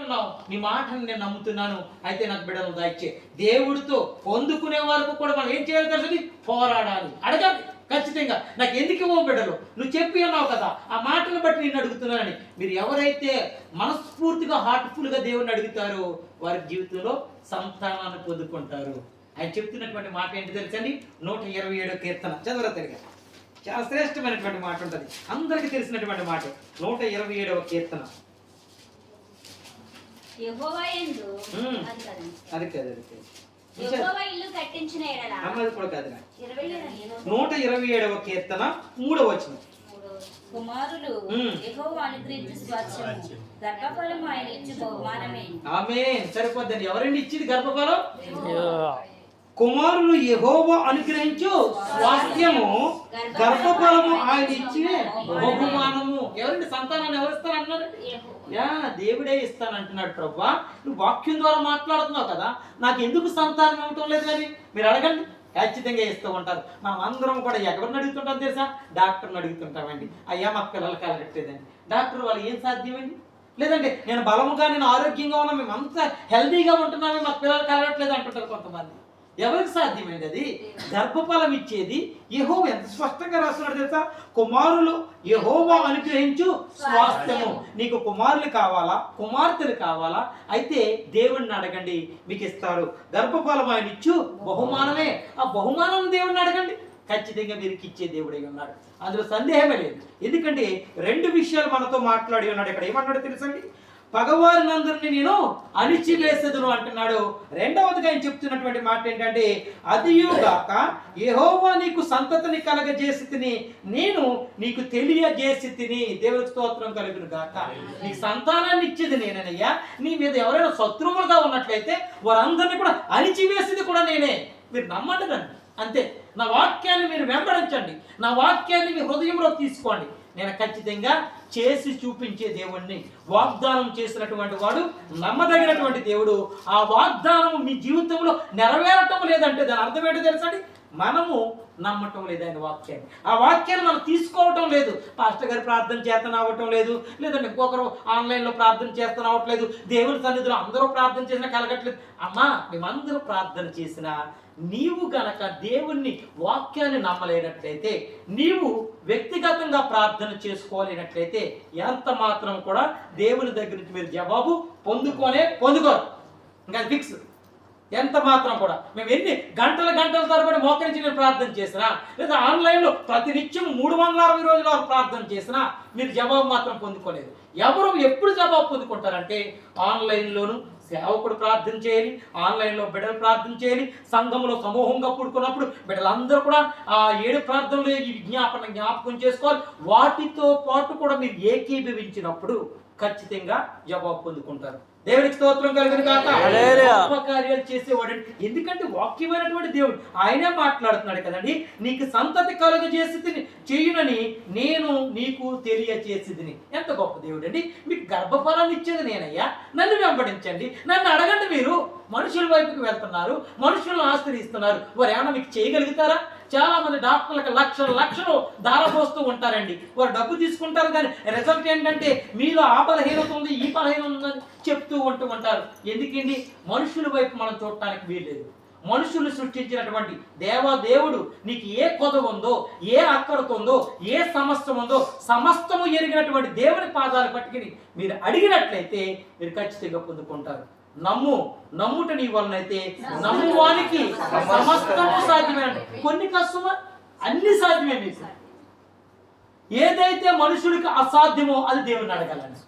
అంటున్నావు, నీ మాటను నేను నమ్ముతున్నాను, అయితే నాకు బిడ్డలు దాయిచ్చే. దేవుడితో పొందుకునే వరకు కూడా మనం ఏం చేయాలి తెలుసు? పోరాడాలి, అడగాలి ఖచ్చితంగా. నాకు ఎందుకు ఇవ్వవు బిడ్డలు, నువ్వు చెప్పి అన్నావు కదా, ఆ మాటను బట్టి నేను అడుగుతున్నానని. మీరు ఎవరైతే మనస్ఫూర్తిగా హార్ట్ఫుల్గా దేవుడిని అడుగుతారో వారి జీవితంలో సంతానాన్ని పొందుకుంటారు. ఆయన చెప్తున్నటువంటి మాట ఏంటి తెలుసండి? 127వ కీర్తన చదవరా తెలియదు, చాలా శ్రేష్టమైనటువంటి మాట ఉంటుంది, అందరికీ తెలిసినటువంటి మాట. 127వ కీర్తన. అది కాదు, అమ్మది కూడా కాదు. 127వ కీర్తన 3వ వచనం. కుమారులు యెహోవా అనుగ్రహించు స్వాస్థ్యము, గర్భఫలము ఆయన ఇచ్చు బహుమానమే. ఆమేన్. సరిపోద్దండి. ఎవరండి ఇచ్చింది గర్భఫలం? కుమారులు యెహోవా అనుగ్రహించు స్వాస్థ్యము, గర్భఫలము ఆయన ఇచ్చే బహుమానము. ఎవరండి? సంతానాన్ని ఎవరు ఇస్తారన్నారు? దేవుడే ఇస్తానంటున్నాడు. ప్రభువా, నువ్వు వాక్యం ద్వారా మాట్లాడుతున్నావు కదా, నాకు ఎందుకు సంతానం ఇవ్వటం లేదు? కానీ మీరు అడగండి, ఖచ్చితంగా ఇస్తూ ఉంటారు. మనం అందరం కూడా ఎవరిని అడుగుతుంటాం తెలుసా? డాక్టర్ని అడుగుతుంటామండి. అయ్యా మాకు పిల్లలు కలగట్లేదండి. డాక్టర్ వాళ్ళు ఏం సాధ్యమండి? లేదంటే నేను బలముగా, నేను ఆరోగ్యంగా ఉన్నా, మేము అంతా హెల్తీగా ఉంటున్నామే, మాకు పిల్లలు కలగట్లేదు అంటుంటారు కొంతమంది. ఎవరికి సాధ్యమైంది అది? గర్భఫలం ఇచ్చేది యెహోవా. ఎంత స్పష్టంగా రాస్తున్నాడు తెలుసా? కుమారులు యెహోవా అనుగ్రహించు స్వాస్థ్యము. నీకు కుమారులు కావాలా, కుమార్తెలు కావాలా? అయితే దేవుణ్ణి అడగండి, మీకు ఇస్తారు. గర్భఫలం ఆయన ఇచ్చు బహుమానమే. ఆ బహుమానం దేవుణ్ణి అడగండి, ఖచ్చితంగా వీరికి ఇచ్చే దేవుడే ఉన్నాడు, అందులో సందేహమే లేదు. ఎందుకంటే 2 విషయాలు మనతో మాట్లాడి ఉన్నాడు. ఇక్కడ ఏమన్నాడు తెలుసండి? పగవారినందరినీ నేను అణిచివేసేదును అంటున్నాడు. రెండవదిగా ఆయన చెప్తున్నటువంటి మాట ఏంటంటే, అదియుగాక యెహోవా నీకు సంతతిని కలగజేసి తిని, నేను నీకు తెలియజేసి తిని. దేవునికి స్తోత్రం కలుగును గాక. నీకు సంతానాన్ని ఇచ్చేది నేనయ్యా. నీ మీద ఎవరైనా శత్రువులుగా ఉన్నట్లయితే వారందరినీ కూడా అణిచివేసేది కూడా నేనే. మీరు నమ్మండి నన్ను, అంతే. నా వాక్యాన్ని మీరు వెంబడించండి, నా వాక్యాన్ని మీ హృదయంలో తీసుకోండి. నేను ఖచ్చితంగా చేసి చూపించే దేవుణ్ణి. వాగ్దానం చేసినటువంటి వాడు నమ్మదగినటువంటి దేవుడు. ఆ వాగ్దానం మీ జీవితంలో నెరవేరటం లేదంటే దాని అర్థం ఏంటో తెలుసండి? మనము నమ్మటం లేదు ఆయన వాక్యాన్ని. ఆ వాక్యాన్ని మనం తీసుకోవటం లేదు. పాస్టర్ గారు ప్రార్థన చేతన అవ్వటం లేదు, లేదంటే ఇంకొకరు ఆన్లైన్లో ప్రార్థన చేతన అవ్వట్లేదు, దేవుని సన్నిధిలో అందరూ ప్రార్థన చేసినా కలగట్లేదు. అమ్మా, మేమందరూ ప్రార్థన చేసినా నీవు గనక దేవుణ్ణి వాక్యాన్ని నమ్మలేనట్లయితే, నీవు వ్యక్తిగతంగా ప్రార్థన చేసుకోలేనట్లయితే ఎంత మాత్రం కూడా దేవుని దగ్గర నుంచి మీరు జవాబు పొందుకోరు. ఇంకా ఫిక్స్. ఎంత మాత్రం కూడా మేము ఎన్ని గంటల తరబడి మోకరించి నేను ప్రార్థన చేసినా, లేదా ఆన్లైన్లో ప్రతినిత్యం 360 రోజుల వరకు ప్రార్థన చేసినా మీరు జవాబు మాత్రం పొందుకోలేదు. ఎవరు ఎప్పుడు జవాబు పొందుకుంటారంటే ఆన్లైన్లోను సేవకుడు ప్రార్థన చేయాలి, ఆన్లైన్లో బిడ్డలు ప్రార్థన చేయాలి, సంఘంలో సమూహంగా కూడుకున్నప్పుడు బిడ్డలందరూ కూడా ఆ 7 ప్రార్థనలు ఈ జ్ఞాపకం చేసుకోవాలి. వాటితో పాటు కూడా మీరు ఏకీభవించినప్పుడు ఖచ్చితంగా జవాబు పొందుకుంటారు. దేవునికి స్తోత్రం కలుగును గాక. గొప్ప కార్యాలు చేసేవాడు. ఎందుకంటే వాక్యమైనటువంటి దేవుడు ఆయనే మాట్లాడుతున్నాడు కదండి. నీకు సంతతి కలుగజేసి చేయునని నేను నీకు తెలియచేసిదిని. ఎంత గొప్ప దేవుడు అండి. మీకు గర్భఫలాన్ని ఇచ్చేది నేనయ్యా, నన్ను వెంబడించండి, నన్ను అడగండి. మీరు మనుషుల వైపుకి వెళ్తున్నారు, మనుషులను ఆశ్రయిస్తున్నారు, వారు ఏమన్నా మీకు చేయగలుగుతారా? చాలా మంది డాక్టర్లకు లక్షలు ధారపోస్తూ ఉంటారండి. వారు డబ్బు తీసుకుంటారు, కానీ రిజల్ట్ ఏంటంటే మీలో ఆ బలహీనత ఉంది, ఈ బలహీనత ఉందని చెప్తూ ఉంటారు. ఎందుకండి? మనుషుల వైపు మనం చూడటానికి వీల్లేదు. మనుషులు సృష్టించినటువంటి దేవుడు నీకు ఏ కొదవ ఉందో, ఏ అక్కరత ఉందో, ఏ సమస్య ఉందో సమస్తము ఎరిగినటువంటి దేవుని పాదాలు పట్టుకుని మీరు అడిగినట్లయితే మీరు ఖచ్చితంగా పొందుకుంటారు. నమ్ముట నీ వలనైతే నమ్మువానికి సమస్తము సాధ్యమే. కొన్ని కష్టమా, అన్ని సాధ్యమే. మీకు ఏదైతే మనుషుడికి అసాధ్యమో అది దేవుని అడగాలని.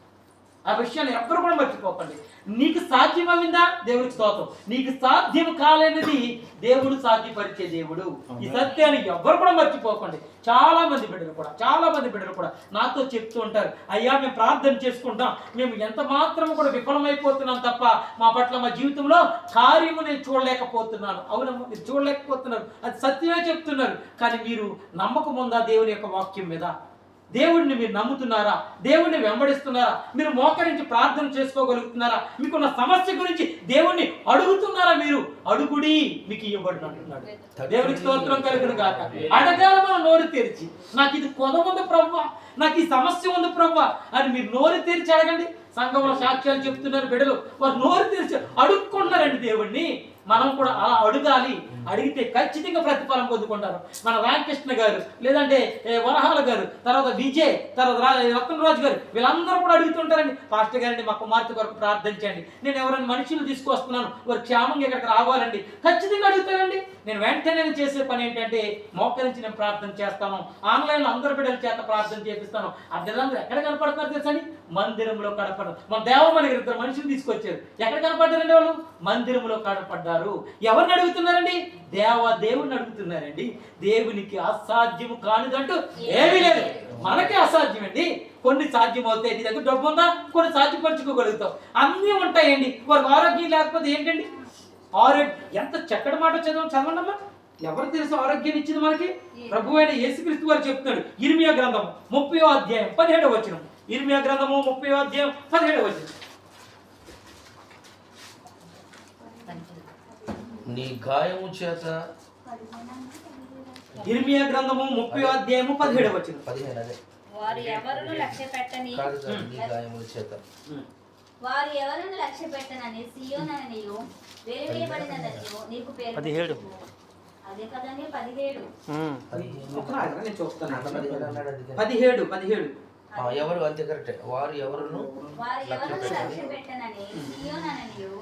ఆ విషయాన్ని ఎవ్వరు కూడా మర్చిపోకండి. నీకు సాధ్యమైందా? దేవుడికి స్తోత్రం. నీకు సాధ్యం కాలేనిది దేవుడు సాధ్యపరిచే దేవుడు. ఈ సత్యాన్ని ఎవ్వరు కూడా మర్చిపోకండి. చాలా మంది బిడ్డలు కూడా నాతో చెప్తూ ఉంటారు, అయ్యా మేము ప్రార్థన చేసుకుంటాం, మేము ఎంత మాత్రం కూడా విఫలమైపోతున్నాం తప్ప మా పట్ల మా జీవితంలో కార్యము నేను చూడలేకపోతున్నాను. అవునమ్మా, మీరు చూడలేకపోతున్నారు, అది సత్యమే చెప్తున్నారు. కానీ మీరు నమ్మకం ఉందా దేవుని యొక్క వాక్యం మీద? దేవుడిని మీరు నమ్ముతున్నారా? దేవుడిని వెంబడిస్తున్నారా? మీరు మోకరించి ప్రార్థన చేసుకోగలుగుతున్నారా? మీకున్న సమస్య గురించి దేవుణ్ణి అడుగుతున్నారా? మీరు అడుగుడి, మీకు ఇవ్వబడును అంటున్నాడు. దేవునికి స్తోత్రం కలుగును గాక. అడగాల మనం నోరు తెరిచి, నాకు ఇది కొద ఉంది ప్రభువా, నాకు ఈ సమస్య ఉంది ప్రభువా అని మీరు నోరు తెరిచి అడగండి. సంఘంలో సాక్ష్యాలు చెప్తున్నారు బిడ్డలు, వారు నోరు తెరిచి అడుక్కుంటున్నారండి దేవుణ్ణి. మనం కూడా అలా అడగాలి. అడిగితే ఖచ్చితంగా ప్రతిఫలం పొందుకుంటారు. మన రామకృష్ణ గారు, లేదంటే వరహాల గారు, తర్వాత విజయ్, తర్వాత రత్నరాజు గారు, వీళ్ళందరూ కూడా అడుగుతుంటారండి, పాస్టర్ గారండి మా కుమార్తె కొరకు ప్రార్థించండి, నేను ఎవరైనా మనుషులు తీసుకొస్తున్నాను వారు క్షేమంగా ఇక్కడికి రావాలండి, ఖచ్చితంగా అడుగుతారండి. నేను వెంటనే చేసే పని ఏంటంటే మోకరించి నేను ప్రార్థన చేస్తాను. ఆన్లైన్లో అందరి బిడ్డల చేత ప్రార్థన చేపిస్తాను. ఆ బిడ్డలందరూ ఎక్కడ కనపడుతున్నారు తెలుసండి? మందిరంలో కనపడరు. మన దేవమని ఇద్దరు మనుషులు తీసుకొచ్చారు. ఎక్కడ కనపడ్డారండి వాళ్ళు? మందిరంలో కనపడ్డారు. ఎవరిని అడుగుతున్నారండి? దేవుణ్ణి అడుగుతున్నారండి. దేవునికి అసాధ్యము కానిదంటూ ఏమీ లేదు. మనకే అసాధ్యం అండి. కొన్ని సాధ్యం అవుతాయి. నీ దగ్గర డబ్బు ఉందా, కొన్ని సాధ్యపరచుకోగలుగుతావు. అన్నీ ఉంటాయండి. వారికి ఆరోగ్యం లేకపోతే ఏంటండి? ఎంత చక్కటి మాట చదవండి అమ్మా. ఎవరు తెలుసు ఆరోగ్యాన్ని ఇచ్చింది మనకి? ప్రభు అయిన యేసుక్రీస్తు వారు చెప్తున్నాడు. ఇర్మియా గ్రంథం 30వ అధ్యాయం 17వ వచనం. ఇర్మియా గ్రంథము 30వ అధ్యాయం 17వ వచనం. నీ గాయము చేత. ఇర్మియా గ్రంథము 30వ అధ్యాయము 17వ వచనం. 15 అదే. వారు ఎవరును లక్ష్య పెట్టని నీ గాయముల చేత. వారు ఎవరును లక్ష్య పెట్టనని సియోననియు వేరువేయబడినదనియు నీకు పేరు 17. అదే కదండి 17. నేను చూస్తాను. 17. ఎవరు అంతే కరెక్ట్. వారు ఎవరును లక్ష్య పెట్టనని సియోననియు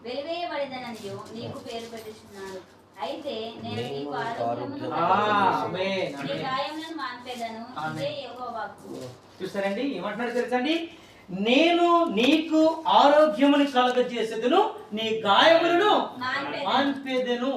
వెలివేయబడిననియు నీకు పేరు పెట్టుచున్నాడు. అయితే నేను నీకు ఆరోగ్యమును నీ గాయములను మాన్పేదను. ఇదే యెహోవా వాక్కు. చూస్తారండి ఏమంటున్నాడు తెలుసండి? నేను నీకు ఆరోగ్యముని కలగజేసేదను, నీ గాయములను మాన్పేదను.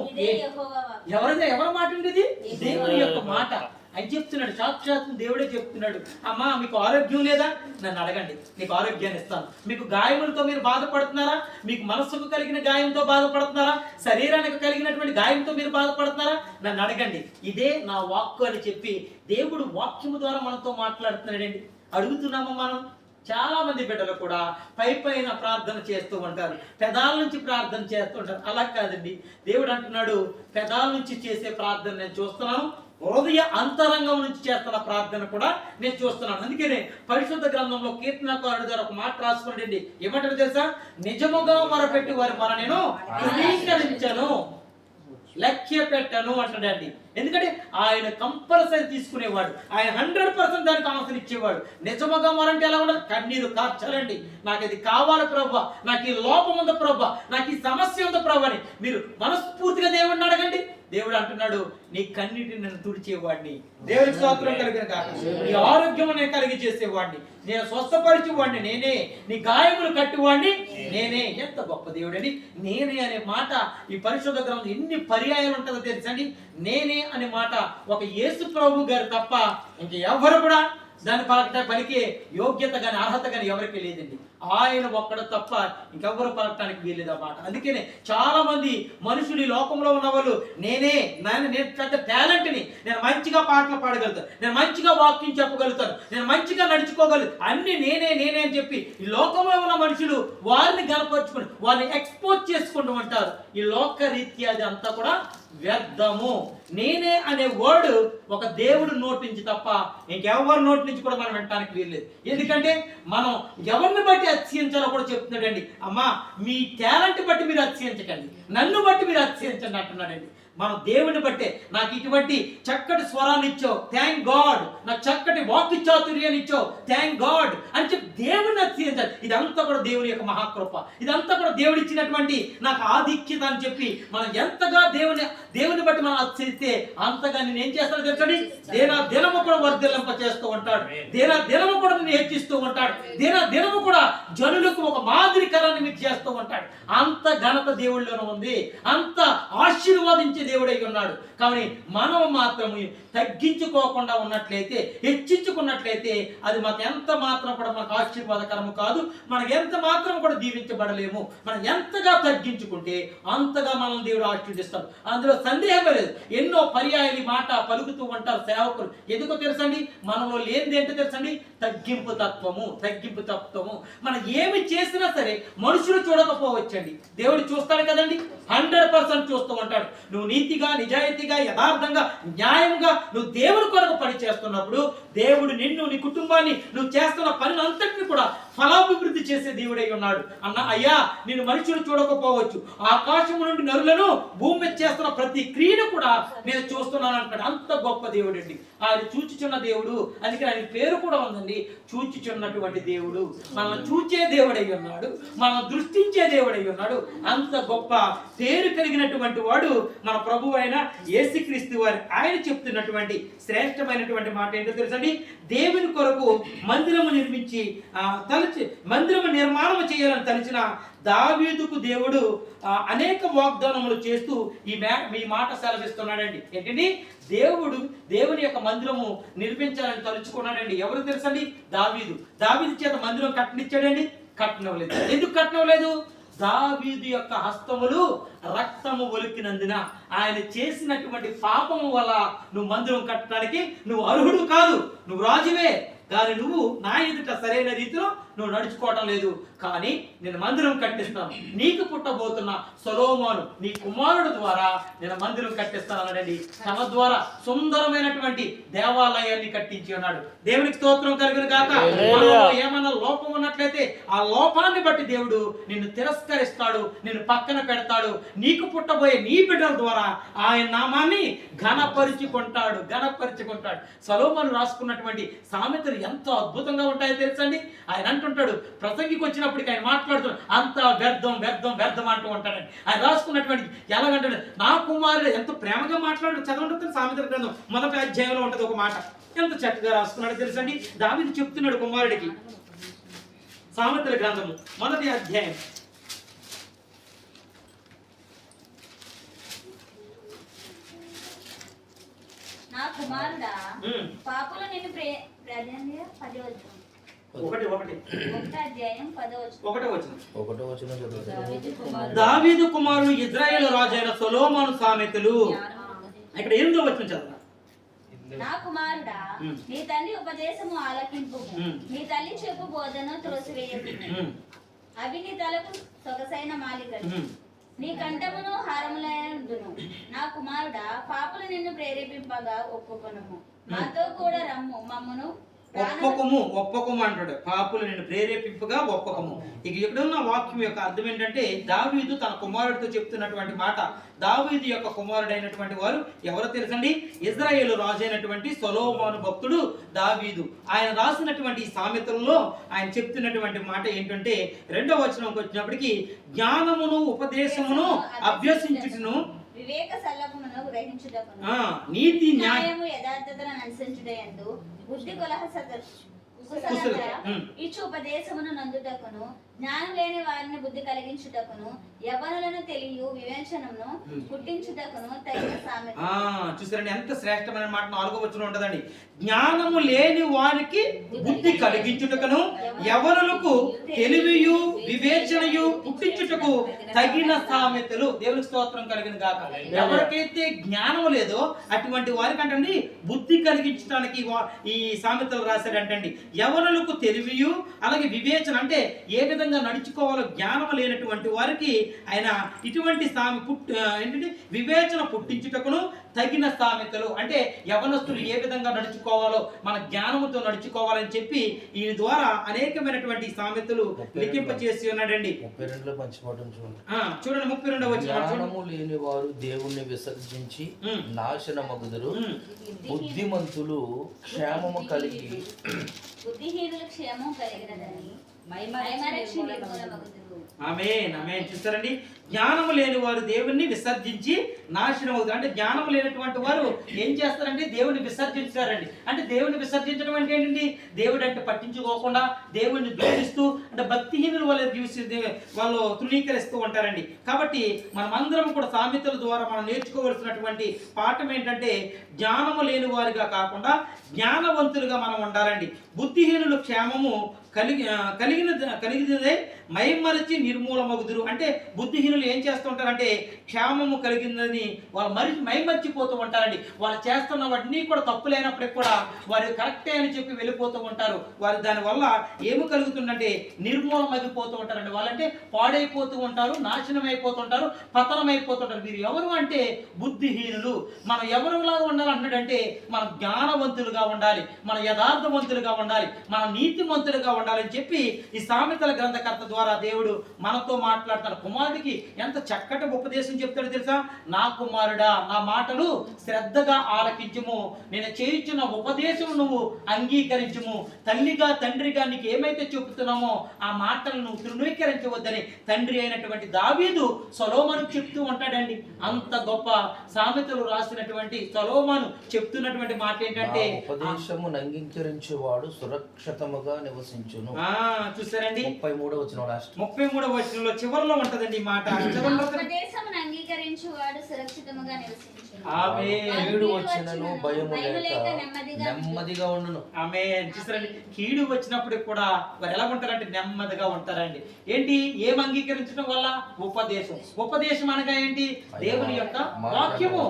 ఎవరు మాట ఉండేది? దేవుని యొక్క మాట. అని చెప్తున్నాడు, సాక్షాత్ దేవుడే చెప్తున్నాడు. అమ్మా మీకు ఆరోగ్యం లేదా? నన్ను అడగండి, నీకు ఆరోగ్యాన్ని ఇస్తాను. మీకు గాయములతో మీరు బాధపడుతున్నారా? మీకు మనస్సుకు కలిగిన గాయంతో బాధపడుతున్నారా? శరీరానికి కలిగినటువంటి గాయంతో మీరు బాధపడుతున్నారా? నన్ను అడగండి, ఇదే నా వాక్కు అని చెప్పి దేవుడు వాక్యము ద్వారా మనతో మాట్లాడుతున్నాడండి. అడుగుతున్నామా మనం? చాలా మంది బిడ్డలు కూడా పైన ప్రార్థన చేస్తూ ఉంటారు, పెదాల నుంచి ప్రార్థన చేస్తూ ఉంటారు. అలా కాదండి, దేవుడు అంటున్నాడు పెదాల నుంచి చేసే ప్రార్థన నేను చూస్తున్నాను, హృదయ అంతరంగం నుంచి చేస్తున్న ప్రార్థన కూడా నేను చూస్తున్నాను. అందుకనే పరిశుద్ధ గ్రంథంలో కీర్తనకారుడు గారు ఒక మాట రాసుకోండి. ఏమంటారు తెలుసా? నిజముగా మొరపెట్టి వారి మొర నేను ధృవీకరించను, లక్ష్య పెట్టను అంటాడండి. ఎందుకంటే ఆయన కంపల్సరీ తీసుకునేవాడు, ఆయన 100% దానికి ఆన్సర్ ఇచ్చేవాడు. నిజముగా మొరంటే ఎలా ఉండదు? కన్నీరు కార్చాలండి, నాకు ఇది కావాలి ప్రభా, నాకు ఈ లోపం ఉంది ప్రభా, నాకు ఈ సమస్య ఉంది ప్రభా అని మీరు మనస్ఫూర్తిగా దేవుడిని అడగండి. దేవుడు అంటున్నాడు నీ కన్నీటిని నేను తుడిచేవాడిని, దేవుడికి స్తోత్రం కలిగిన కాక, నీ ఆరోగ్యం నేను కలిగి చేసేవాడిని, నేను స్వస్థపరిచేవాడిని నేనే, నీ గాయములు కట్టివాడిని నేనే. ఎంత గొప్ప దేవుడని నేనే అనే మాట ఈ పరిశుద్ధ గ్రంథం ఎన్ని పర్యాయాలు ఉంటుందో తెలుసండి. నేనే అనే మాట ఒక యేసు ప్రభు గారు తప్ప ఇంక ఎవరు కూడా దాని పలికే యోగ్యత కానీ అర్హత కానీ ఎవరికి లేదండి. ఆయన ఒక్కడు తప్ప ఇంకెవ్వరు పలకటానికి వీల్లేదు అన్నమాట. అందుకనే చాలా మంది మనుషులు ఈ లోకంలో ఉన్న వాళ్ళు నేను పెద్ద టాలెంట్ని, నేను మంచిగా పాటలు పాడగలుగుతాను, నేను మంచిగా వాక్యం చెప్పగలుగుతాను, నేను మంచిగా నడుచుకోగలుగుతాను, అన్ని నేనే అని చెప్పి ఈ లోకంలో ఉన్న మనుషులు వారిని గనపరుచుకుని వారిని ఎక్స్పోజ్ చేసుకుంటూ ఉంటారు. ఈ లోకరీత్యా అది అంతా కూడా వ్యర్థము. నేనే అనే వర్డ్ ఒక దేవుడి నోటి నుంచి తప్ప ఇంకెవరి నోటి నుంచి కూడా మనం వినటానికి వీల్లేదు. ఎందుకంటే మనం ఎవరిని బట్టి అతిశయించాలో కూడా చెప్తున్నాడండి. అమ్మా మీ టాలెంట్ బట్టి మీరు అతిశయించకండి, నన్ను బట్టి మీరు అతిశయించండి అంటున్నాడండి. మనం దేవుని బట్టే, నాకు ఇటువంటి చక్కటి స్వరాన్ని ఇచ్చావు థ్యాంక్ గాడ్, నాకు చక్కటి వాక్య చాతుర్యాన్ని ఇచ్చావు థ్యాంక్ గాడ్ అని చెప్పి దేవుని అతిశయించాలి. ఇదంతా కూడా దేవుని యొక్క మహాకృప, ఇదంతా కూడా దేవుడు ఇచ్చినటువంటి నాకు ఆధిక్యత అని చెప్పి మనం ఎంతగా దేవుని బట్టి మనం అతిశయిస్తే అంతగా నేను ఏం చేస్తానో తెలుసండి, దినము కూడా వర్ధిల్లింప చేస్తూ ఉంటాడు, దినము కూడా నేను హెచ్చిస్తూ ఉంటాడు, దినము కూడా జనులకు ఒక మాదిరికరాన్ని మీకు చేస్తూ ఉంటాడు. అంత ఘనత దేవుళ్ళలోనే ఉంది, అంత ఆశీర్వాదించే దేవుడై ఉన్నాడు. కానీ మనం మాత్రము తగ్గించుకోకుండా ఉన్నట్లయితే, హెచ్చించుకున్నట్లయితే అది మాకు ఎంత మాత్రం కూడా మనకు ఆశీర్వాదకరము కాదు, మనకు ఎంత మాత్రం కూడా దీవించబడలేము. మనం ఎంతగా తగ్గించుకుంటే అంతగా మనం దేవుడు ఆశీర్వదిస్తాడు, అందులో సందేహమే లేదు. ఎన్నో పర్యాయాలు మాట పలుకుతూ ఉంటారు సేవకులు. ఎందుకో తెలుసండి, మనలో లేనిది ఏంటో తెలుసండి, తగ్గింపు తత్వము. మనం ఏమి చేసినా సరే మనుషులు చూడకపోవచ్చండి, దేవుడు చూస్తాడు కదండి, 100% చూస్తూ ఉంటాడు. నువ్వు నీతిగా, నిజాయితీగా, యథార్థంగా, న్యాయంగా నువ్వు దేవుడి కొరకు పని చేస్తున్నప్పుడు దేవుడు నిన్ను, నీ కుటుంబాన్ని, నువ్వు చేస్తున్న పని అంతటిని కూడా ఫలాభివృద్ధి చేసే దేవుడై ఉన్నాడు. అయ్యా నేను మనుషులు చూడకపోవచ్చు, ఆకాశము నుండి నరులను భూమి మీద చేస్తున్న ప్రతి క్రియను కూడా నేను చూస్తున్నాను అంటాడు. అంత గొప్ప దేవుడు అండి ఆయన, చూచుచున్న దేవుడు. అందుకే ఆయన పేరు కూడా ఉందండి, చూచుచున్నటువంటి దేవుడు. మనల్ని చూచే దేవుడై ఉన్నాడు, మనల్ని దృష్టించే దేవుడై ఉన్నాడు. అంత గొప్ప పేరు కలిగినటువంటి వాడు మన ప్రభు అయిన యేసుక్రీస్తు వారు. ఆయన చెప్తున్నటువంటి శ్రేష్టమైనటువంటి మాట ఏంటో తెలుసండి, దేవుని కొరకు మందిరము నిర్మించి మందిరము నిర్మాణం చేయాలని తలిచిన దావీదుకు దేవుడు అనేక వాగ్దానములు చేస్తూ ఈ మాట సెలవిస్తున్నాడండి. ఏంటండి, దేవుని యొక్క మందిరము నిర్మించాలని తలుచుకున్నాడండి. ఎవరు తెలుసండి? దావీదు చేత మందిరం కట్టనిచ్చాడండి? కట్టనవ్వలేదు. ఎందుకు కట్టనవ్వలేదు? దావీదు యొక్క హస్తములు రక్తము ఒలికినందున, ఆయన చేసినటువంటి పాపము వల్ల నువ్వు మందిరం కట్టడానికి నువ్వు అర్హుడు కాదు. నువ్వు రాజువే, కానీ నువ్వు నా ఎదుట సరైన రీతిలో నువ్వు నడుచుకోవటం లేదు. కానీ నేను మందిరం కట్టిస్తాను, నీకు పుట్టబోతున్న సొలొమోను నీ కుమారుడు ద్వారా నేను మందిరం కట్టిస్తాను అన్నాడండి. తన ద్వారా సుందరమైనటువంటి దేవాలయాన్ని కట్టించి ఉన్నాడు. దేవునికి స్తోత్రం కలుగును గాక. ఏమన్నా లోపం ఉన్నట్లయితే ఆ లోపాన్ని బట్టి దేవుడు నిన్ను తిరస్కరిస్తాడు, నిన్ను పక్కన పెడతాడు. నీకు పుట్టబోయే నీ బిడ్డల ద్వారా ఆయన నామాన్ని ఘనపరుచుకుంటాడు. సొలొమోను రాసుకున్నటువంటి సామెతలు ఎంతో అద్భుతంగా ఉంటాయో తెలుసండి. ఆయన అంటుంటాడు, ప్రసంగికి వచ్చినప్పటికీ ఆయన మాట్లాడుతున్నాడు, అంత వ్యర్థం అంటూ ఉంటాడండి. ఆయన రాసుకున్నటువంటి ఎలాగంటాడు, నా కుమారుడు ఎంత ప్రేమగా మాట్లాడు. చదవండి సామెతల గ్రంథం 1వ అధ్యాయంలో ఉంటుంది ఒక మాట. ఎంత చక్కగా రాసుకున్నాడు తెలుసండి. దావీదు చెప్తున్నాడు కుమారుడికి, సామెతల గ్రంథము 1వ అధ్యాయం నా కుమారుడా, పాపులు నిన్ను దావీదు కుమారుడు ఇజ్రాయేలు రాజైన సొలొమోను సామెతలు. ఇక్కడ 8వ వచనం చదవండి. నా కుమారుడా, నీ తండ్రి ఉపదేశము ఆలకింపు, నీ తల్లి చెప్పు బోధను త్రోసివేయకు. అవి నీ తలకు సొగసైన మాలికలు, నీ కంఠమును హారములైనదును. నా కుమారుడా, పాపులు నిన్ను ప్రేరేపింపగా ఒప్పుకొనుము, నాతో కూడా రమ్ము, మమ్మును ఒప్పకము అంటాడు. పాపులు నిన్ను ప్రేరేపింపగా ఒప్పకము. ఇక ఇక్కడ ఉన్న వాక్యం యొక్క అర్థం ఏంటంటే, దావీదు తన కుమారుడితో చెప్తున్నటువంటి మాట. దావీదు యొక్క కుమారుడైనటువంటి వారు ఎవరో తెలుసండి? ఇజ్రాయేలు రాజు అయినటువంటి సొలొమోను భక్తుడు దావీదు. ఆయన రాసినటువంటి సామెతల్లో ఆయన చెప్తున్నటువంటి మాట ఏంటంటే, 2వ వచనంకి వచ్చినప్పటికీ, జ్ఞానమును ఉపదేశమును అభ్యసించుటను, వివేక సల్లమును గ్రహించుటకును, నీతి న్యాయము యథార్థతను అనుసరించుటయందు, బుద్ధి ఇచ్చు ఉపదేశమును నందుటకును, జ్ఞానం లేని వారిని బుద్ధి కలిగించుటకును, యవ్వనులను తెలియ వివేచనను పుట్టించుటకును తగిన సామెత. చూసారండి ఎంత శ్రేష్టమైన మాట. 4వ వచనం ఉంటదండి, జ్ఞానము లేని వారికి బుద్ధి కలిగించుటకును, యవ్వనులకు తెలివియు వివేచనయు పుట్టించుటకు తగిన సామెతలు. దేవునికి స్తోత్రం కలిగిన గాక. ఎవరికైతే జ్ఞానం లేదో అటువంటి వారికంటండి బుద్ధి కలిగించడానికి ఈ సామెతలు రాశాడంటండి. యవ్వనులకు తెలివియు అలాగే వివేచన, అంటే ఏ విధంగా నడుచుకోవాలో జ్ఞానం లేనటువంటి వారికి ఆయన ఇటువంటి ఏంటంటే వివేచన పుట్టించుటకును తగిన సామెతలు, అంటే యవనస్తులు ఏ విధంగా నడుచుకోవాలో మన జ్ఞానముతో నడుచుకోవాలని చెప్పి ఈయన ద్వారా అనేకమైనటువంటి సామెతలు లిఖింప చేసి ఉన్నాడండి. 32లో చూడండి 32వ వచనం. జ్ఞానము లేని వారు దేవుణ్ణి విసర్జించి నాశనమగుదురు, బుద్ధిమంతులు క్షేమము కలిగి, బుద్ధిహీనులు క్షేమం కలిగినదని ఆమేన్. చూస్తారండి, జ్ఞానము లేని వారు దేవుణ్ణి విసర్జించి నాశనం అవుతారు. అంటే జ్ఞానం లేనటువంటి వారు ఏం చేస్తారంటే దేవుణ్ణి విసర్జించారండి. అంటే దేవుణ్ణి విసర్జించడం అంటే ఏంటండి? దేవుడు అంటే పట్టించుకోకుండా దేవుణ్ణి ద్వేషిస్తూ, అంటే భక్తిహీనులు వాళ్ళు తృణీకరిస్తూ ఉంటారండి. కాబట్టి మనమందరం కూడా సామెతల ద్వారా మనం నేర్చుకోవలసినటువంటి పాఠం ఏంటంటే, జ్ఞానము లేని వారిగా కాకుండా జ్ఞానవంతులుగా మనం ఉండాలండి. బుద్ధిహీనులు క్షేమము కలిగినదే మైమరిచి నిర్మూలమగుదురు. అంటే బుద్ధిహీనులు ఏం చేస్తూ ఉంటారంటే క్షేమము కలిగిందని వాళ్ళు మైమర్చిపోతూ ఉంటారండి. వాళ్ళు చేస్తున్న వాటిని కూడా తప్పు లేనప్పటికి కూడా వారు కరెక్టే అని చెప్పి వెళ్ళిపోతూ ఉంటారు. వారు దానివల్ల ఏమి కలుగుతుందంటే నిర్మూలమైపోతూ ఉంటారండి. వాళ్ళంటే పాడైపోతూ ఉంటారు, నాశనం అయిపోతుంటారు, పతనం అయిపోతుంటారు. వీరు ఎవరు అంటే బుద్ధిహీనులు. మనం ఎవరులాగా ఉండాలి అంటాడంటే మనం జ్ఞానవంతులుగా ఉండాలి, మన యథార్థవంతులుగా ఉండాలి, మన నీతిమంతులుగా ఉండాలని చెప్పి ఈ సామెతల గ్రంథకర్త ద్వారా దేవుడు మనతో మాట్లాడతాడు. కుమారుడికి ఎంత చక్కటి ఉపదేశం చెప్తాడో తెలుసా? నా కుమారుడా, నా మాటలు శ్రద్ధగా ఆలకించుము, నేను చేయించిన ఉపదేశం నువ్వు అంగీకరించుము. తల్లిగా తండ్రిగా నీకు ఏమైతే చెబుతున్నామో ఆ మాటలను నువ్వు తృణీకరించవద్దని తండ్రి అయినటువంటి దావీదు సొలొమోను చెప్తూ ఉంటాడండి. అంత గొప్ప సామెతలు రాసినటువంటి సొలొమోను చెప్తున్నటువంటి మాట ఏంటంటే ఉపదేశమును అంగీకరించేవాడు సురక్షితముగా నివసించును. చూసారండి 33వ వచనం లాస్ట్ 33వ వచనంలో చివరిలో ఉంటదండి ఈ మాట. ఉపదేశమును అంగీకరించువాడు సురక్షితముగా నివసించును. కీడు వచ్చినను భయము లేక నెమ్మదిగా ఉండును. చూసారండి, కీడు వచ్చినప్పుడు కూడా వారు ఎలా ఉంటారంటే నెమ్మదిగా ఉంటారండి. ఏంటి? ఏం అంగీకరించడం వల్ల? ఉపదేశం. ఉపదేశం అనగా ఏంటి? దేవుని యొక్క వాక్యము.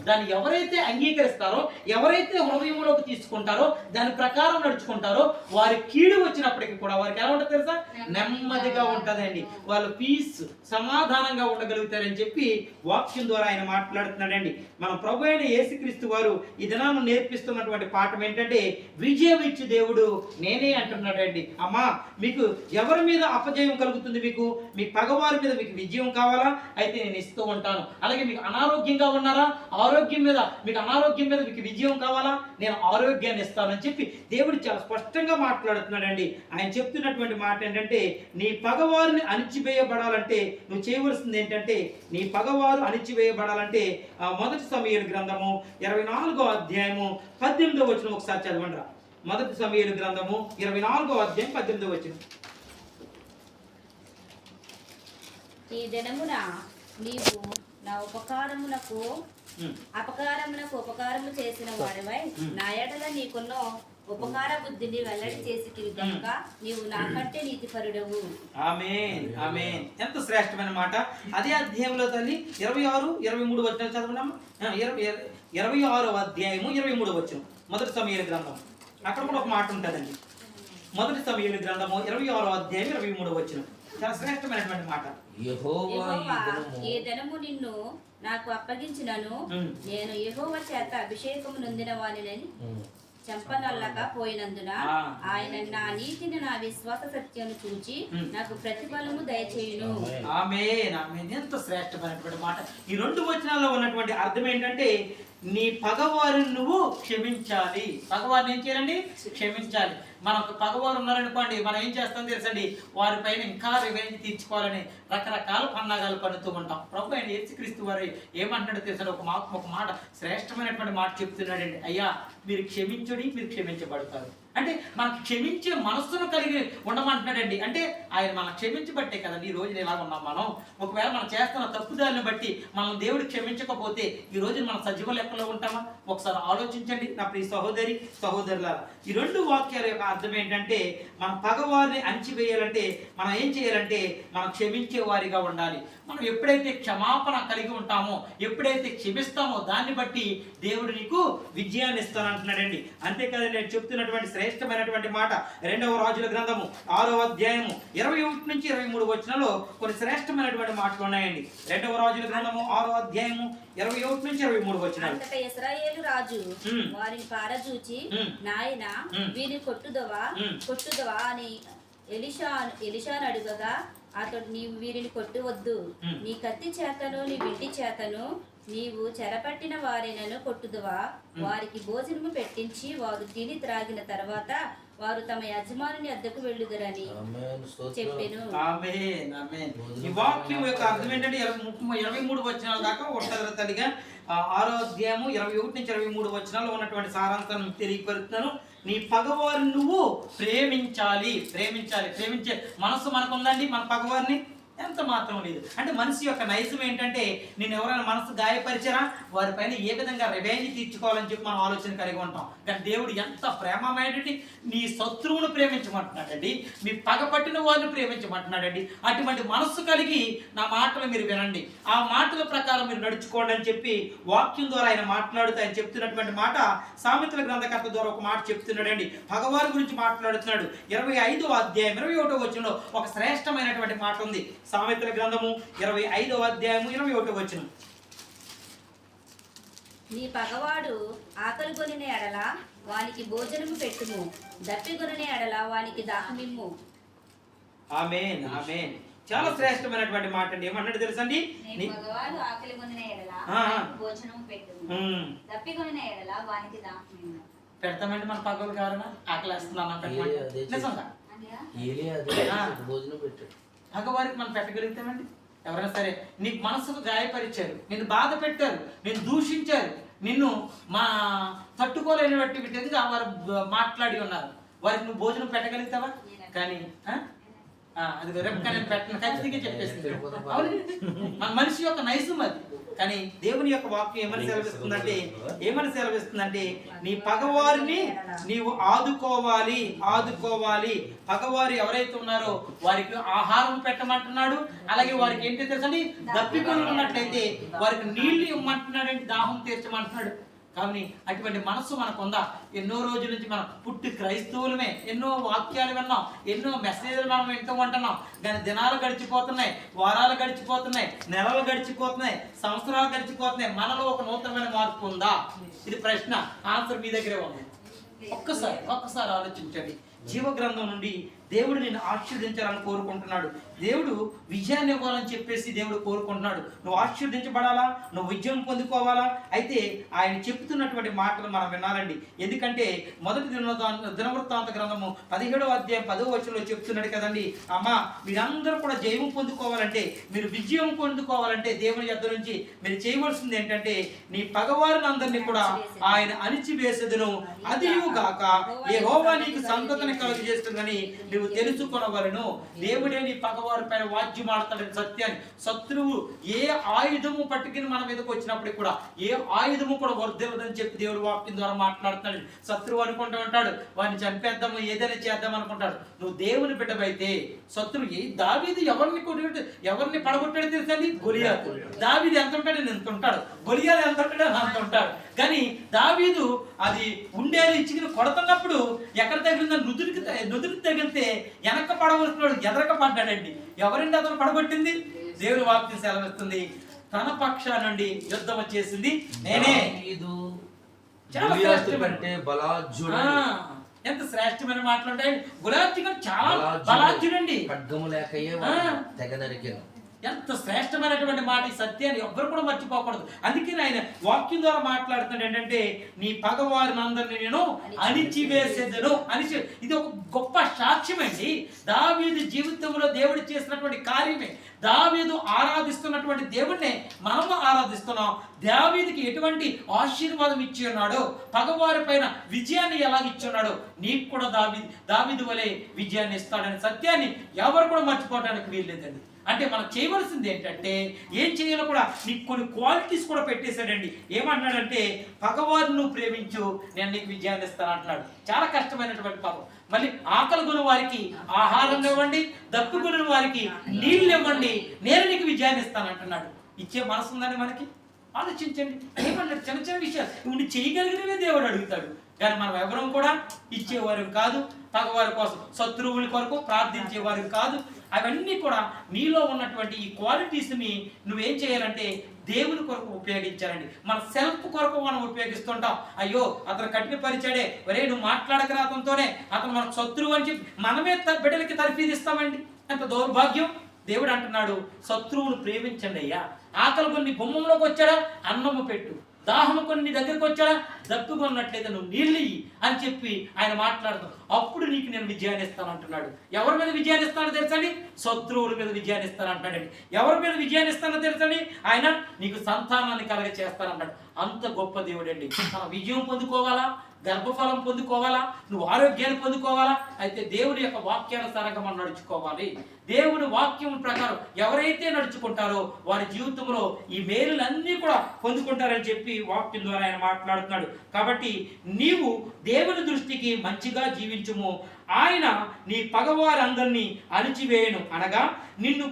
దాన్ని ఎవరైతే అంగీకరిస్తారో, ఎవరైతే హృదయంలోకి తీసుకుంటారో, దాని ప్రకారం నడుచుకుంటారో వారి కీడు వచ్చినప్పటికీ కూడా వారికి ఎలా ఉంటుంది తెలుసా? నెమ్మదిగా ఉంటుందండి. వాళ్ళు పీస్, సమాధానంగా ఉండగలుగుతారని చెప్పి వాక్యం ద్వారా ఆయన మాట్లాడుతున్నాడండి. మన ప్రభు అయిన యేసుక్రీస్తు వారు ఈ దినాన్ని నేర్పిస్తున్నటువంటి పాఠం ఏంటంటే విజయం ఇచ్చి దేవుడు నేనే అంటున్నాడండి. అమ్మా, మీకు ఎవరి మీద అపజయం కలుగుతుంది? మీకు మీ పగవారి మీద మీకు విజయం కావాలా? అయితే నేను ఇస్తూ ఉంటాను. అలాగే మీకు అనారోగ్యంగా ఉన్నారా? ఆరోగ్యం మీద మీకు విజయం కావాలా? నేను ఆరోగ్యాన్ని ఇస్తానని చెప్పి దేవుడు చాలా స్పష్టంగా మాట్లాడుతున్నాడండి. ఆయన చెప్తున్నటువంటి మాట ఏంటంటే నీ పగవారిని అణిచివేయబడాలంటే నువ్వు చేయవలసింది ఏంటంటే, నీ పగవారు అణిచివేయబడాలంటే మొదటి సమూయేలు గ్రంథము 24వ అధ్యాయము 18వ వచనం ఒకసారి చదవండి రా. మొదటి సమూయేలు గ్రంథము 24వ అధ్యాయం 18వ వచనం. ఈ దినమున నీవు నా అపకారములకు ఉపకారము చేసిన వాడివై నా ఎడల నీకున్న ఉపకార బుద్ధిని వెల్లడి చేసి కనుక నీవు నాకంటే నీతిపరుడవు. ఆమేన్, ఆమేన్. ఎంత శ్రేష్టమైన మాట. అదే అధ్యాయంలో తల్లి 26, 23 వచనాలు చదవండి. 26వ అధ్యాయము 23 వచనం మొదటి సమూయేలు గ్రంథం. అక్కడ కూడా ఒక మాట ఉంటుందండి. మొదటి సమూయేలు గ్రంథము 26వ అధ్యాయం 23వ వచనం. చాలా శ్రేష్టమైనటువంటి మాట. యెహోవా ఈ దినము నిన్ను నాకు అప్పగించినను నేను యెహోవా చేత అభిషేకము నొందిన వానిని చంపనల్లక పోయినందున ఆయన నా నీతిని నా విశ్వాస సత్యము చూచి నాకు ప్రతిఫలము దయచేయును. ఆమేన్, ఆమేన్. ఎంత శ్రేష్టమైనటువంటి మాట. ఈ 2 వచనాల్లో ఉన్నటువంటి అర్థం ఏంటంటే నీ పగవారిని నువ్వు క్షమించాలి. పగవారిని ఏం చేయాలండి? క్షమించాలి. మనకు పగవారు ఉన్నారనుకోండి, మనం ఏం చేస్తాం తెలుసండి? వారిపైన ఇంకా రివెంజ్ తీర్చుకోవాలని రకరకాల పన్నాగాలు పన్నుతూ ఉంటాం. ప్రభు ఆయన యేసుక్రీస్తు వారు ఏమంటాడో తెలుసండి? ఒక మాట శ్రేష్టమైనటువంటి మాట చెప్తున్నాడండి. అయ్యా, మీరు క్షమించుడి, మీరు క్షమించబడతారు. అంటే మనకు క్షమించే మనస్సును కలిగి ఉండమంటున్నాడండి. అంటే ఆయన మనం క్షమించబట్టే కదండి ఈ రోజు ఇలా ఉన్నాం మనం. ఒకవేళ మనం చేస్తున్న తప్పుదారిని బట్టి మనం దేవుడు క్షమించకపోతే ఈ రోజు మనం సజీవ లెక్కలో ఉంటామా? ఒకసారి ఆలోచించండి నా ప్రియ సహోదరి సహోదరులారా. ఈ 2 వాక్యాల యొక్క అర్థం ఏంటంటే మన పగవారిని అణిచివేయాలంటే మనం ఏం చేయాలంటే మనం క్షమించే వారిగా ఉండాలి. మనం ఎప్పుడైతే క్షమాపణ కలిగి ఉంటామో, ఎప్పుడైతే క్షమిస్తామో దాన్ని బట్టి దేవుడు నీకు విజయాన్ని ఇస్తానంటున్నాడండి. అంతేకాదండి, నేను చెప్తున్నటువంటి శ్రేష్టమైనటువంటి మాట 2వ రాజుల గ్రంథము 6వ అధ్యాయము 21 నుంచి 23 వచనాల్లో కొన్ని శ్రేష్టమైనటువంటి మాటలు ఉన్నాయండి. 2వ రాజుల గ్రంథము 6వ అధ్యాయము 21 నుంచి 23 వచనాలు. అంతటా ఇశ్రాయేలు రాజు వారిని పారజూచి నాయన వీరిని కొట్టుదవా అని ఎలీషాను అడుగగా అతడు నీవు వీరిని కొట్టువద్దు, నీ కత్తి చేతను నీ వింటి చేతను నీవు చెరపట్టిన వారినను కొట్టుదువా, వారికి భోజనము పెట్టించి వారు తిని త్రాగిన తర్వాత వారు తమ యజమానుని వద్దకు వెళ్ళుదురని చెప్పెను. ఆమేన్, ఆమేన్. ఈ వాక్యం యొక్క అర్థం ఏంటంటే 23 వచనాల దాకా ఉంటది తల్లిగా. 6వ అధ్యాయము 21 నుంచి 23 వచనాల్లో ఉన్నటువంటి సారాంశాన్ని తెలియపరుస్తున్నాను. నీ పగవారిని నువ్వు ప్రేమించాలి. ప్రేమించే మనసు మనకు ఉందండి. మన పగవారిని ఎంత మాత్రం లేదు. అంటే మనిషి యొక్క నైజం ఏంటంటే, నేను ఎవరైనా మనసు గాయపరిచారా వారిపైన ఏ విధంగా రివెంజ్ తీర్చుకోవాలని చెప్పి మనం ఆలోచన కలిగి ఉంటాం. కానీ దేవుడు ఎంత ప్రేమమైనటువంటి నీ శత్రువును ప్రేమించమంటున్నాడండి, మీ పగపట్టిన వారిని ప్రేమించమంటున్నాడండి. అటువంటి మనస్సు కలిగి నా మాటలు మీరు వినండి, ఆ మాటల ప్రకారం మీరు నడుచుకోండి అని చెప్పి వాక్యం ద్వారా ఆయన మాట్లాడుతూ ఆయన చెప్తున్నటువంటి మాట సామెతల గ్రంథకర్త ద్వారా ఒక మాట చెప్తున్నాడండి. పగవారి గురించి మాట్లాడుతున్నాడు. 25వ అధ్యాయం 21వ వచనంలో ఒక శ్రేష్టమైనటువంటి మాట ఉంది. సామెతల గ్రంథము 25వ అధ్యాయము 21వ వచనం. నీ పగవాడు ఆకలి కొనిన ఎడల వానికి భోజనము పెట్టుము, దప్పి కొనిన ఎడల వానికి దాహమిమ్ము. ఆమేన్, ఆమేన్. చాలా శ్రేష్టమైనటువంటి మాట అండి. ఏమన్నాడు తెలుసండి? నీ పగవాడు ఆకలి కొనిన ఎడల భోజనము పెట్టుము, దప్పి కొనిన ఎడల వానికి దాహమిమ్ము. పెడతామండి మన పగలు కారణ ఆకలి వేస్తున్నాను భోజనం పెట్టాడు. పగవారికి మనం పెట్టగలుగుతామండి? ఎవరైనా సరే నీకు మనసుకు గాయపరిచారు, నిన్ను బాధ పెట్టారు, నిన్ను దూషించారు, నిన్ను మా తట్టుకోలేనటువంటి విధంగా వారు మాట్లాడి ఉన్నారు, వారికి నువ్వు భోజనం పెట్టగలుగుతావా? కానీ అది రేపు నేను పెట్టను ఖచ్చితంగా చెప్పేస్తుంది. మన మనిషి యొక్క నైజం అది. కానీ దేవుని యొక్క వాక్యం ఏమని సెలవిస్తుందంటే నీ పగవారిని నీవు ఆదుకోవాలి. పగవారు ఎవరైతే ఉన్నారో వారికి ఆహారం పెట్టమంటున్నాడు. అలాగే వారికి ఏంటి తెలుసండి, దప్పికొని ఉన్నట్లయితే వారికి నీళ్లు ఇవ్వమంటున్నాడండి, దాహం తీర్చమంటున్నాడు. కానీ అటువంటి మనస్సు మనకు ఉందా? ఎన్నో రోజుల నుంచి మనం పుట్టి క్రైస్తవులమే, ఎన్నో వాక్యాలు విన్నాం, ఎన్నో మెసేజ్లు మనం వింటూ ఉంటున్నాం. కానీ దినాలు గడిచిపోతున్నాయి, వారాలు గడిచిపోతున్నాయి, నెలలు గడిచిపోతున్నాయి, సంవత్సరాలు గడిచిపోతున్నాయి. మనలో ఒక నూతనమైన మార్పు ఉందా? ఇది ప్రశ్న. ఆన్సర్ మీ దగ్గరే ఉంది. ఒక్కసారి ఆలోచించండి. జీవగ్రంథం నుండి దేవుడు నిన్ను ఆశీర్వదించాలని కోరుకుంటున్నాడు. దేవుడు విజయాన్ని ఇవ్వాలని చెప్పేసి దేవుడు కోరుకుంటున్నాడు. నువ్వు ఆశీర్వదించబడాలా, నువ్వు విజయం పొందుకోవాలా? అయితే ఆయన చెప్తున్నటువంటి మాటలు మనం వినాలండి. ఎందుకంటే మొదటి దినవృత్తాంత గ్రంథము 17వ అధ్యాయం 10వ వచనంలో చెప్తున్నాడు కదండి, అమ్మా మీరందరూ కూడా జయం పొందుకోవాలంటే, మీరు విజయం పొందుకోవాలంటే దేవుని యొద్ద నుంచి మీరు చేయవలసింది ఏంటంటే, నీ పగవారిని అందరినీ కూడా ఆయన అణిచివేసేదను, అదియుగాక యెహోవా నీకు సంతతిని కలుగజేస్తుందని నువ్వు తెలుసుకొనవలెను. దేవుడే నీ పగవారి పైన వాద్యం ఆడతాడని సత్యాన్ని. శత్రువు ఏ ఆయుధము పట్టుకుని మన మీదకి వచ్చినప్పుడు కూడా ఏ ఆయుధము కూడా వర్ధిల్లదని చెప్పి దేవుడు వాక్యం ద్వారా మాట్లాడుతున్నాడు. శత్రువు అనుకుంటూ ఉంటాడు, వాడిని చంపేద్దాము, ఏదైనా చేద్దాం అనుకుంటాడు. నువ్వు దేవుని బిడ్డవైతే శత్రువు దావీదు ఎవరిని పడగొట్టాడు తెలుసండి? గొలియాతు. దావీదు ఎంత ఉంటాడు? ఎంత ఉంటాడు. గొలియాతు ఎంత ఉంటాడు? అంత ఉంటాడు. కానీ దావీదు అది ఉండేది ఇచ్చి కొడుతున్నప్పుడు ఎక్కడ తగిలిందో నుదురికి తగిలితే వెనక పడవలసిన ఎదరక పడ్డాడండి. ఎవరండి అతను పడగొట్టింది? దేవుని వాక్యం సెలవిస్తుంది, తన పక్షా నుండి యుద్ధం వచ్చేసింది నేనే. చాలా ఎంత శ్రేష్టమైన మాట్లాడే. గులాబీ చాలా బలాజ్యుడండి. ఎంత శ్రేష్టమైనటువంటి మాట. ఈ సత్యాన్ని ఎవ్వరు కూడా మర్చిపోకూడదు. అందుకే ఆయన వాక్యం ద్వారా మాట్లాడుతున్నాడు ఏంటంటే, నీ పగవారిని అందరినీ నేను అణిచివేసేదను. ఇది ఒక గొప్ప సాక్ష్యం అండి. దావీదు జీవితంలో దేవుడు చేసినటువంటి కార్యమే. దావీదు ఆరాధిస్తున్నటువంటి దేవుడినే మనము ఆరాధిస్తున్నాం. దావీదుకి ఎటువంటి ఆశీర్వాదం ఇచ్చి ఉన్నాడో, పగవారి పైన విజయాన్ని ఎలా ఇచ్చి ఉన్నాడో, నీకు కూడా దావీదు వలె విజయాన్ని ఇస్తాడనే సత్యాన్ని ఎవరు కూడా మర్చిపోవడానికి వీల్లేదండి. అంటే మనం చేయవలసింది ఏంటంటే, ఏం చేయాలో కూడా నీకు కొన్ని క్వాలిటీస్ కూడా పెట్టేశాడండి. ఏమంటున్నాడంటే, పగవారిని నువ్వు ప్రేమించు, నేను నీకు విజయాన్ని ఇస్తాను అంటున్నాడు. చాలా కష్టమైనటువంటి పదం. మళ్ళీ ఆకలి కొన్న వారికి ఆహారం ఇవ్వండి, దప్పు కొన్న వారికి నీళ్ళు ఇవ్వండి, నేను నీకు విజయాన్ని ఇస్తాను అంటున్నాడు. ఇచ్చే మనసు ఉందని మనకి ఆలోచించండి. ఏమన్నాడు? చిన్న చిన్న విషయాలు నువ్వు చేయగలిగినవే దేవుడు అడుగుతాడు. కానీ మనం ఎవరం కూడా ఇచ్చేవారు కాదు, పగవారి కోసం శత్రువుల కొరకు ప్రార్థించేవారు కాదు. అవన్నీ కూడా నీలో ఉన్నటువంటి ఈ క్వాలిటీస్ని నువ్వేం చేయాలంటే దేవుని కొరకు ఉపయోగించాలండి. మన సెల్ఫ్ కొరకు మనం ఉపయోగిస్తుంటాం. అయ్యో అతను కఠినపరిచాడే, ఒరే నువ్వు మాట్లాడకరా అతనితోనే, అతను మనకు శత్రువు అని చెప్పి మనమే బిడ్డలకి తర్ఫీదిస్తామండి. ఎంత దౌర్భాగ్యం. దేవుడు అంటున్నాడు, శత్రువును ప్రేమించండి అయ్యా. ఆకలి కొన్ని గుమ్మంలోకి వచ్చాడా, అన్నము పెట్టు. దాహము కొన్ని నీ దగ్గరికి వచ్చాడా, దప్పుకున్నట్లయితే నువ్వు నీళ్ళు అని చెప్పి ఆయన మాట్లాడతాం. అప్పుడు నీకు నేను విజయాన్ని ఇస్తాను అంటున్నాడు. ఎవరి మీద విజయాన్ని ఇస్తానో తెలుసండి? శత్రువుల మీద విజయాన్ని ఇస్తాను అంటాడండి. ఎవరి మీద విజయాన్ని ఇస్తానో తెలుసండి? ఆయన నీకు సంతానాన్ని కలగ చేస్తానంటాడు. అంత గొప్ప దేవుడు అండి. మనం విజయం పొందుకోవాలా, గర్భఫలం పొందుకోవాలా, నువ్వు ఆరోగ్యాన్ని పొందుకోవాలా, అయితే దేవుని యొక్క వాక్యానుసారంగా మనం నడుచుకోవాలి. దేవుని వాక్యం ప్రకారం ఎవరైతే నడుచుకుంటారో వారి జీవితంలో ఈ మేలులన్నీ కూడా పొందుకుంటారని చెప్పి వాక్యం ద్వారా ఆయన మాట్లాడుతున్నాడు. కాబట్టి నీవు దేవుని దృష్టికి మంచిగా జీవించుము, ఆయన నీ పగవారందరినీ అణిచివేయను, అనగా నిన్ను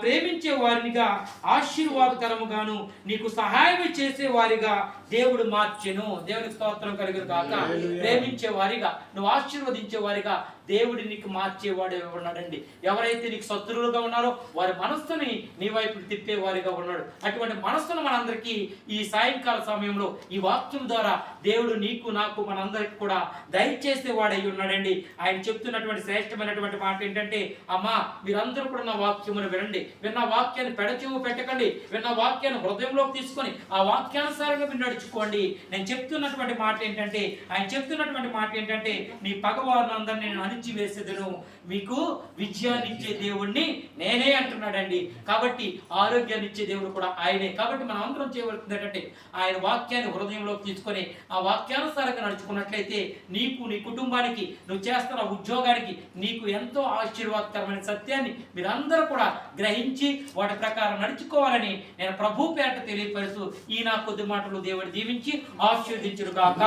ప్రేమించే వారినిగా ఆశీర్వాదకరముగాను నీకు సహాయం చేసే వారిగా దేవుడు మార్చెను. దేవునికి స్తోత్రం కలుగును గాక. ప్రేమించే వారిగా, నువ్వు ఆశీర్వదించే వారిగా దేవుడి నీకు మార్చేవాడు ఉన్నాడండి. ఎవరైతే నీకు శత్రువులుగా ఉన్నారో వారి మనస్సుని నీ వైపు తిప్పేవారిగా ఉన్నాడు. అటువంటి మనస్సును మనందరికీ ఈ సాయంకాల సమయంలో ఈ వాక్యం ద్వారా దేవుడు నీకు నాకు మనందరికి కూడా దయచేసేవాడై ఉన్నాడండి. ఆయన చెప్తున్నటువంటి శ్రేష్టమైనటువంటి మాట ఏంటంటే, అమ్మా మీరందరూ కూడా నా వాక్యమును వినండి, విన్న వాక్యాన్ని పెడచెవు పెట్టకండి, విన్న వాక్యాన్ని హృదయంలోకి తీసుకొని ఆ వాక్యానుసారంగా మీరు నడుచుకోండి. నేను చెప్తున్నటువంటి మాట ఏంటంటే, ఆయన చెప్తున్నటువంటి మాట ఏంటంటే, నీ పగవారిని అందరినీ నేను అణిచివేసేదను, మీకు విజయాన్ని ఇచ్చే దేవుణ్ణి నేనే అంటున్నాడండి. కాబట్టి ఆరోగ్యాన్ని ఇచ్చే దేవుడు కూడా ఆయనే. కాబట్టి మనం అందరం చేయవలసింది ఏంటంటే, ఆయన వాక్యాన్ని హృదయంలోకి తీసుకొని ఆ వాక్యానుసారంగా నడుచుకున్నట్లయితే నీకు, నీ కుటుంబానికి, నువ్వు చేస్తున్న ఉద్యోగానికి నీకు ఎంతో ఆశీర్వాదకరమైన సత్యాన్ని మీరందరూ కూడా గ్రహించి వాటి ప్రకారం నడుచుకోవాలని నేను ప్రభు పేట తెలియపరుస్తూ ఈ నా కొద్ది మాటలు దేవుడు దీవించి ఆశీర్వదించును గాక.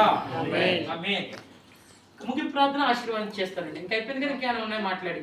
ఆమేన్. ముగింపు ప్రార్థన ఆశీర్వాదం చేస్తానండి. ఇంకా అయిపోయింది కదా, ఇంకేమైనా ఉన్నాయి మాట్లాడి.